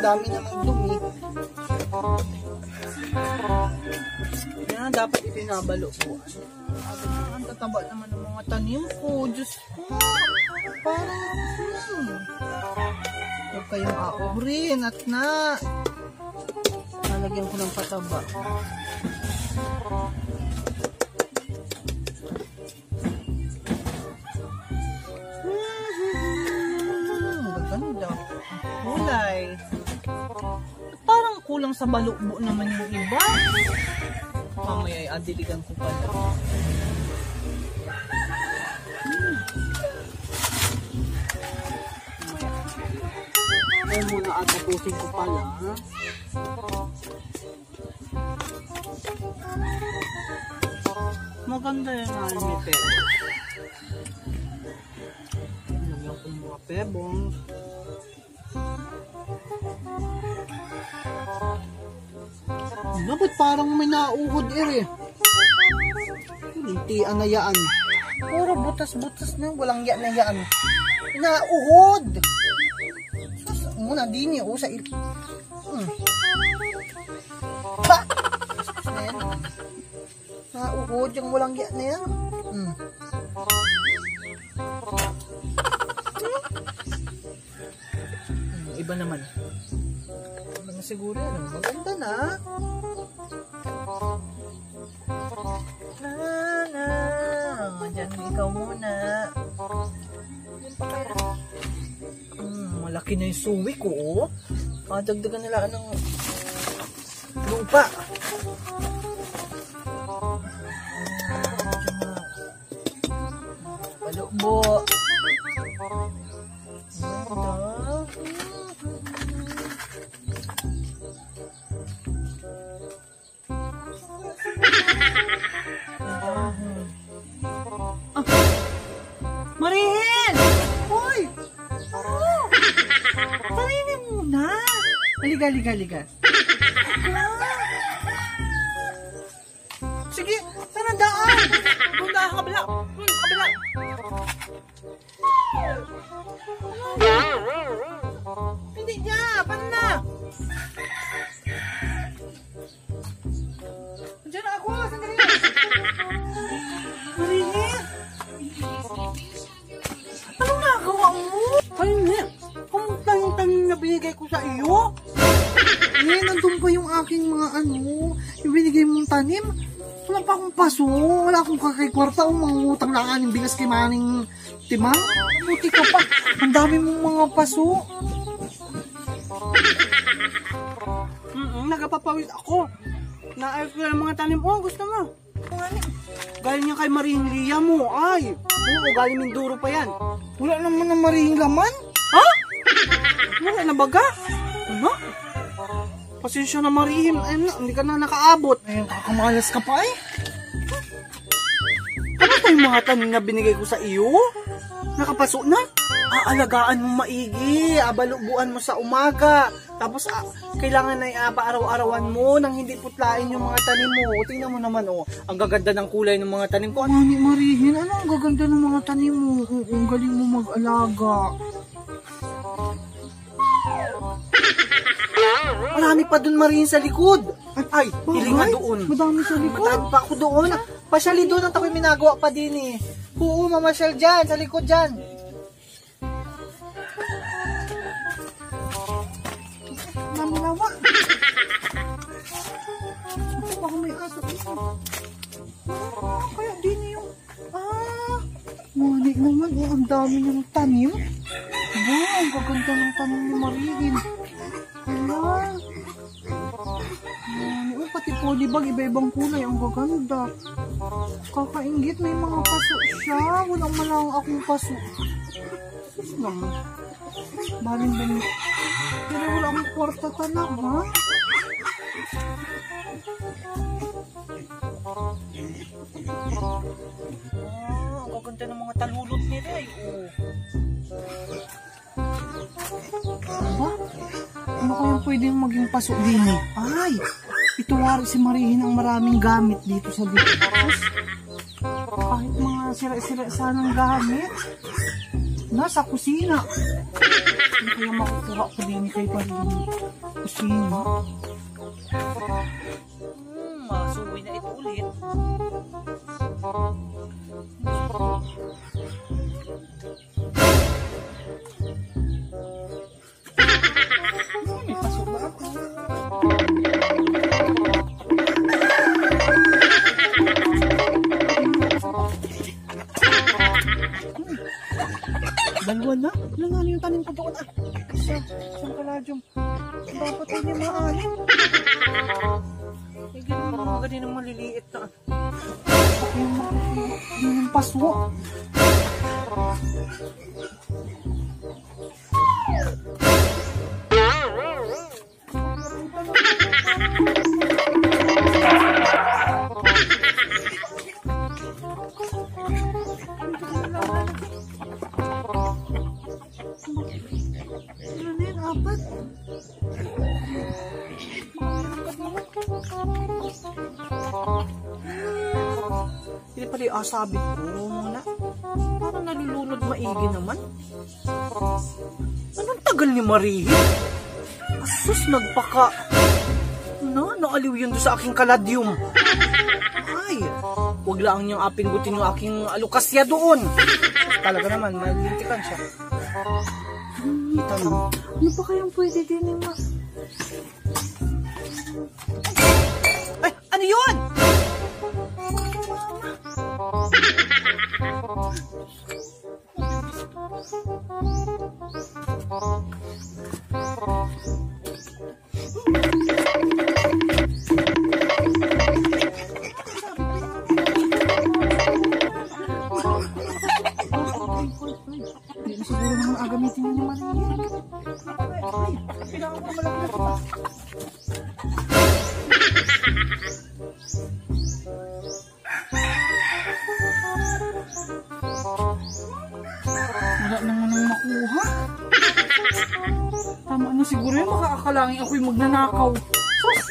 dami namang dumi. Yan, dapat itinabalo po. Ang tataba naman ng mga tanim ko. Diyos ko. Parang, huwag kayong aurin at na. Nalagyan ko ng pataba. Maganda. Kulay. Parang kulang sa balukbo naman yung iba. Mamaya ay adiligan ko pala. Ngayon muna atapusin ko pala. Maganda yung animated. Lagyan ko mga pebbles. Ba't parang may nauhod eh. Lintian na yaan. Puro butas-butas na. Walang yan na yaan. Nauhod! Muna din yung sa ito. Ha! Nauhod yung walang yan na yan. Iba naman. Siguro yan. Maganda na. Diyan ikaw muna. Malaki na yung suwi ko. Dagdagan nila ng lupa. Palukbo. Marihin! Hoy! Sarili muna! Liga. Sige, sana daan! Doon daan, kabila! Kabila! Hindi niya! Paano na? Diyan ako! Sandali! Marihin! Anong nagawa mo? Ayun, kamusta yung tanim na binigay ko sa iyo? Nandun pa yung aking mga yung binigay mong tanim. Wala pa akong paso, wala akong kakikwarta o mga utang na aning bigas kay Maning Timang. Buti ka pa, ang dami mong mga paso. Nagapapawis ako. Naayos ko ng mga tanim. Oh, gusto mo? Galing niya kay Marihing Lia mo. Ay, oo, galing Mindoro pa yan. Wala naman ng Marihing laman. Ha? Wala na baga? Ano? Pasensya na Marihing. Ay, hindi ka na nakaabot. Ay, kakamalas ka pa eh. Ano ba yung mga tanim na binigay ko sa iyo? Nakapaso na? Aalagaan mo maigi. Abalubuan mo sa umaga. Tapos kailangan na iaba-araw-arawan mo nang hindi putlain yung mga tanim mo. Tingnan mo naman ang gaganda ng kulay ng mga tanim ko. Mami Marihin, ano ang gaganda ng mga tanim mo? Ang galing mo mag-alaga. Marami pa dun Marihin sa likod. Ay, hilinga doon. Madami sa likod. Madami pa ako doon. Pasyali doon ang tako'y minagawa pa din eh. Oo, mamasyal dyan, sa likod dyan. Namlawa. Baka may aso dito. Kaya din yung... Mani naman ang dami ng tanim. Wow, ang gaganda ng tanim ni Marihin. Ayan. Pati polybag, iba-ibang kulay. Ang gaganda. Kakaingit, may mga paso siya. Walang malang akong paso. Sus naman. Maling ba niya? Pero wala akong kwarta talaga. Ang gaganda ng mga talulot nila eh. Aba? Ano kayang pwedeng maging paso din eh? Ay! Ito wari si Marihin ang maraming gamit dito sa dito. Kahit mga sira-sira sanang gamit. Nasa kusina. kaya makukuha ko din kay Marini? Kusina. Masuwi na ito ulit. May pasok ba ako? Dalawa na? Ilan nga yung tanim ko doon? Isang kaladyong. Dapat yun yung maalim. May ganun ng maliliit na. Yung paso. Apat. Hindi pala yung asabit ko muna. Parang nalulunod maigi naman. Anong tagal ni Marie? Asus, nagpaka. Naaliw yun doon sa aking kaladyum. Ay, wag lang niyang apinggutin yung aking alukasya doon. Talaga naman, malintikan siya. Ano pa kayang pwede din yung Ay, ano yun? Siguro naman agamitin niyo naman yun. Kailangan ko naman lang ito. Wala naman ang makuha. Tama na siguro yun. Makakakalangin ako'y magnanakaw. Sus!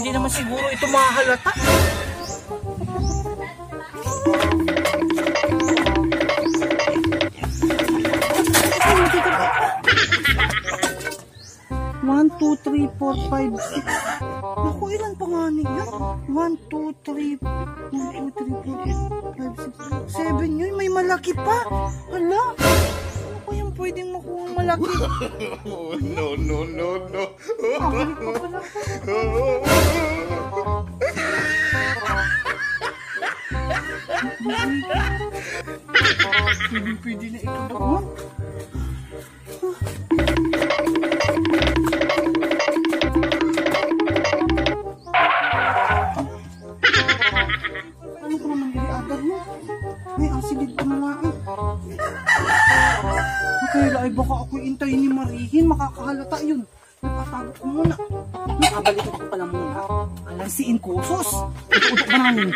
Hindi naman siguro ito mahalata. One, two, three, four, five, six. Naku, ilan pa nga niya? 1, 2, 3, 1, 2, 3, 4, 5, 6, 7 yun. May malaki pa. Hala. Ano pa yung pwedeng makuha malaki? No. Balik pa pala. Pwede na ito doon. Ano ko naman yung agad mo? May asilid ko na lang. Kaya ay baka ako'y intayin ni Marihin. Makakahalata yun. Napatago ko muna. Nakabalik ko pala muna. Alansiin ko. Sus! Ito-utok ba namin?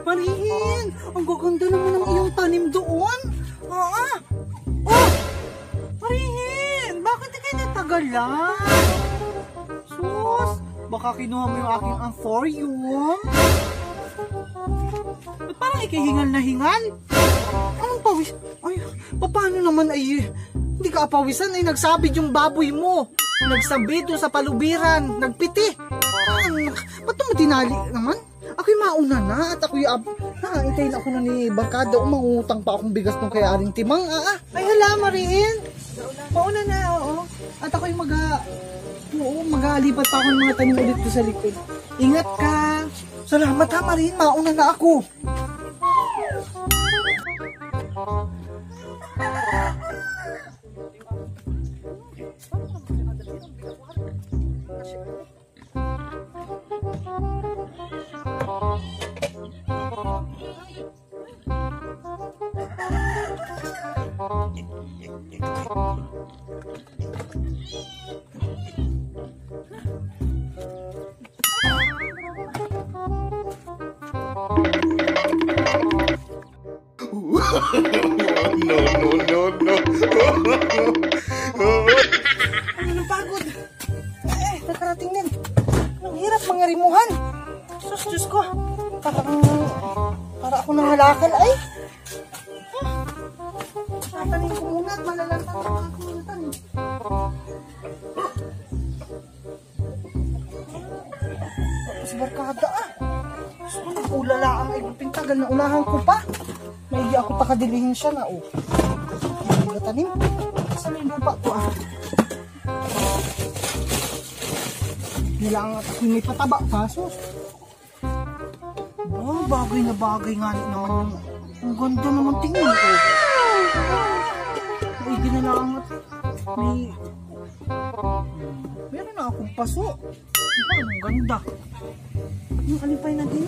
Marihin! Ang gaganda naman ng iyong tanim doon. Oh! Marihin! Bakit di kayo natagalan? Sus! Baka kinuha mo yung aking amphorium. Ba't parang ikihingal na hingal? Anong pawis? Ay, paano naman ay hindi ka apawisan ay nagsabid yung baboy mo. Nagsabid doon sa palubiran. Nagpiti. Ba't mo tinali naman? Ako'y mauna na at ako'y hintayin ako na ni Barkada. Umangutang pa akong bigas nung kay Aring Timang. Ay hala, Mariin. Mauna na, oo. At ako'y mag-aalipat pa ako ng mga tanim ulit ko sa likod. Ingat ka. Salamat ha, Mariin. Mauna na ako. No. Ano pagod? Nakarating din. Ang hirap ang ngarimuhan. Sus, Diyos ko. Para ako nangalakal ay. Tatanin ko muna at malalantang ako kakulatan. Tapos barkada ah. Gusto ko nag-ulala ang iguping tagal na unahan ko pa. Maigi ako takadilihin siya na oh. Hindi tanim. Saan yung lupa ko ah? Nilangat ako may pataba pa. Sus. Oh, bagay na bagay nga naman yung. Ang ganda naman tingin ko. Maigi na lang at meron na akong paso. Ang ganda. Yung alipay na din.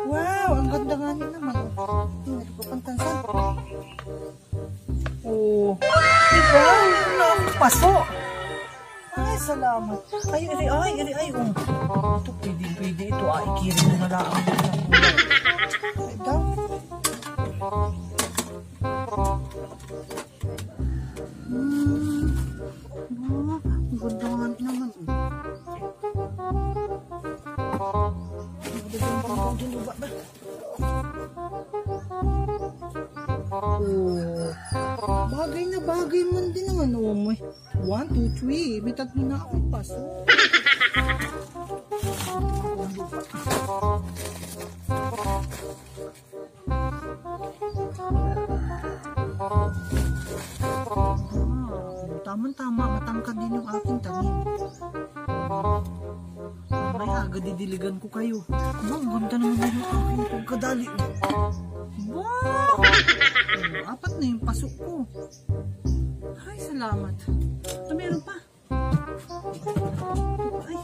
Wow, ang ganda nga din naman. Hindi ko pantansan. Oh, diba? Meron na akong paso. Ay, salamat. Ay. Ito, pwede ito. Ay, kiri mo na lang. Ay, daw. Ang ganda nga naman. Oh, bagay na bagay man din naman. Oh, may 1, 2, 3. May 3 na akong paso. Tama, matangkad din yung aking tanim. May agad didiligan ko kayo. Ang ganda naman yung aking pagkadali. Wow! 4 na yung pasok ko. Ay, salamat. Ito meron pa. Ay.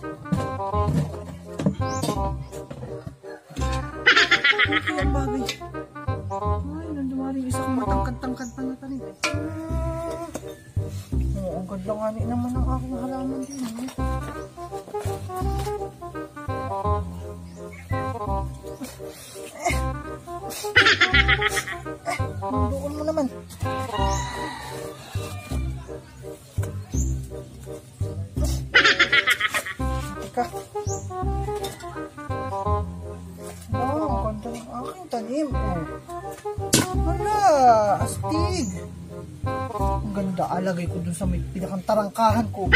Okay ang bagay. Ay, nandumaring isa kong matangkad-tangkad pa na tanim. Ang ganda nga naman ang aking halaman din. Doon mo naman. Teka. Wow, ang ganda ng aking tanim. Hala, astig. Ang ganda, alagay ko dun sa may pinakang tarangkahan ko.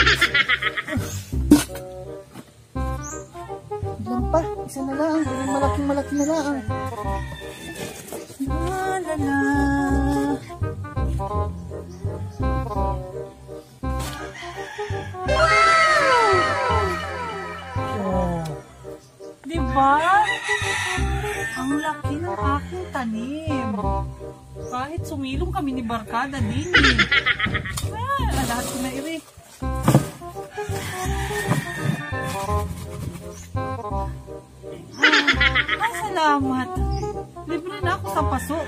Ilan pa? Isa na lang. Malaki na lang. La. Oh. Diba? Ang laki ng aking tanim. Kahit sumilong kami ni Barkada din eh. Lahat ko na iri. Ay, salamat. Libre na ako sa paso.